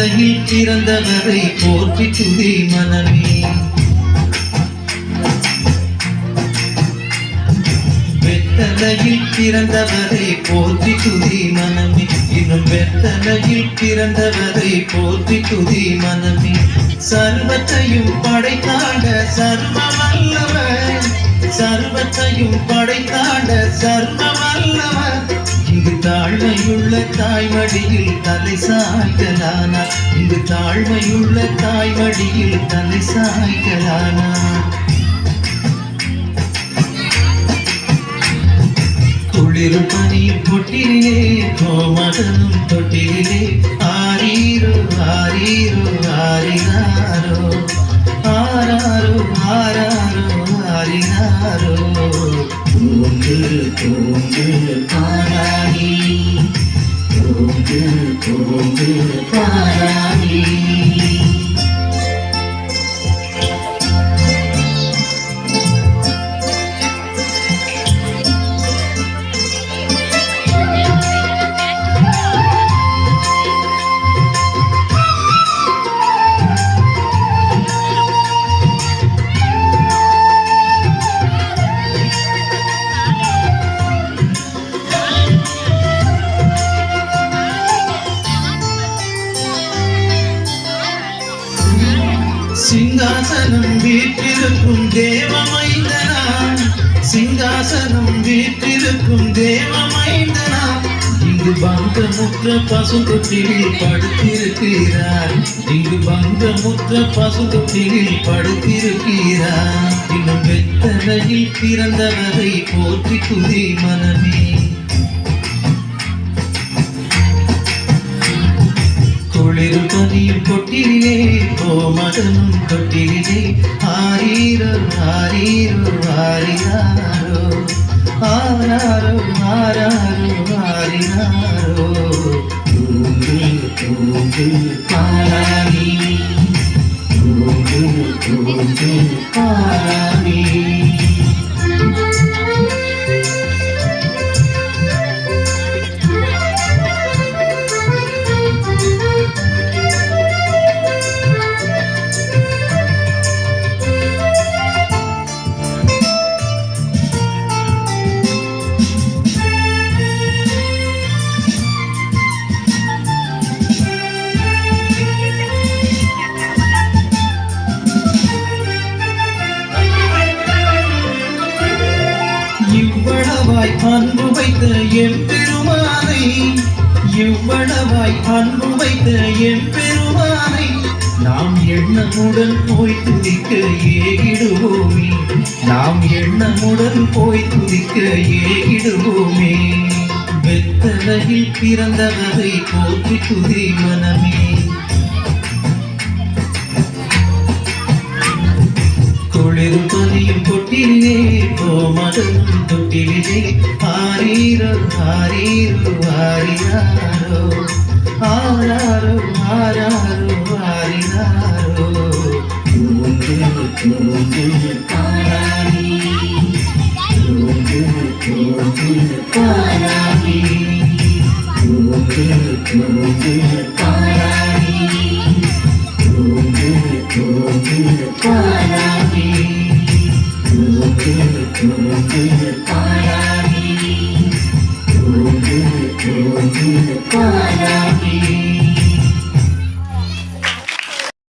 வெத்தலையில் பிறந்தவரை போற்றி துதி மனமே. வெத்தலையில் பிறந்தவரை போற்றி துதி மனமே. இன்னும் வெத்தலையில் பிறந்தவரை போற்றி துதி மனமே. சர்வத்தையும் படைத்தாண்ட சர்வ வல்லவர், சர்வத்தையும் படைத்தாண்ட சர்வ வல்லவர். இங்கு தாழ்மையுள்ள தாய்மடியில் தலை சாய்கலானார். இங்கு தாழ்மையுள்ள தாய்மடியில் தலை சாய்கலானார். குளிரும் பனியும் தொட்டிலே கோமகனும் தொட்டிலே ஆரீரோ ஆரீரோ ஆரினாரோ ஆராரோ ஆராரோ ஆரினாரோ. தூங்கு தூங்கு பாராணி, தூங்கு தூங்கு பாராணி. சிங்காசனம் வீற்றிருக்கும் தேவமைந்தனா, சிங்காசனம் வீற்றிருக்கும் தேவமைந்தனா. இங்கு பங்கமுற்ற பசுந்தொட்டிலில் படுத்திருக்கிறார். இங்கு பங்கமுற்ற பசுந்தொட்டிலில் படுத்திருக்கிறார். இன்னும் வெத்தலையில் பிறந்தவரை போற்றி துதி மனமே. குளிரும் பனியும் தொட்டிலே கோமகனும் தொட்டிலே ஆரீரோ ஆரீரோ ஆரினாரோ ஆராரோ ஆராரோ ஆரினாரோ. தூங்கு தூங்கு பாராணி, தூங்கு தூங்கு பாராணி. இவ்வளவாய் அன்பு வைத்த எம்பெருமானை, இவ்வளவாய் அன்பு வைத்த எம்பெருமானை நாம் எண்ணமுடன் போய் துதிக்க ஏகிடுவோமே. நாம் எண்ணமுடன் போய் துதிக்க ஏகிடுவோமே. வெத்தலையில் பிறந்தவரை போற்றி துதி மனமே. குளிரும் பனியும் தொட்டிலே கோமகனும் தொட்டிலே ஆரீரோ ஆரீரோ ஆரினாரோ ஆராரோ ஆராரோ ஆரினாரோ. தூங்கு தூங்கு பாராணி, தூங்கு தூங்கு பாராணி, தூங்கு தூங்கு பாராணி, தூங்கு தூங்கு பாராணி, தூங்கு தூங்கு பாராணி, தூங்கு தூங்கு பாராணி.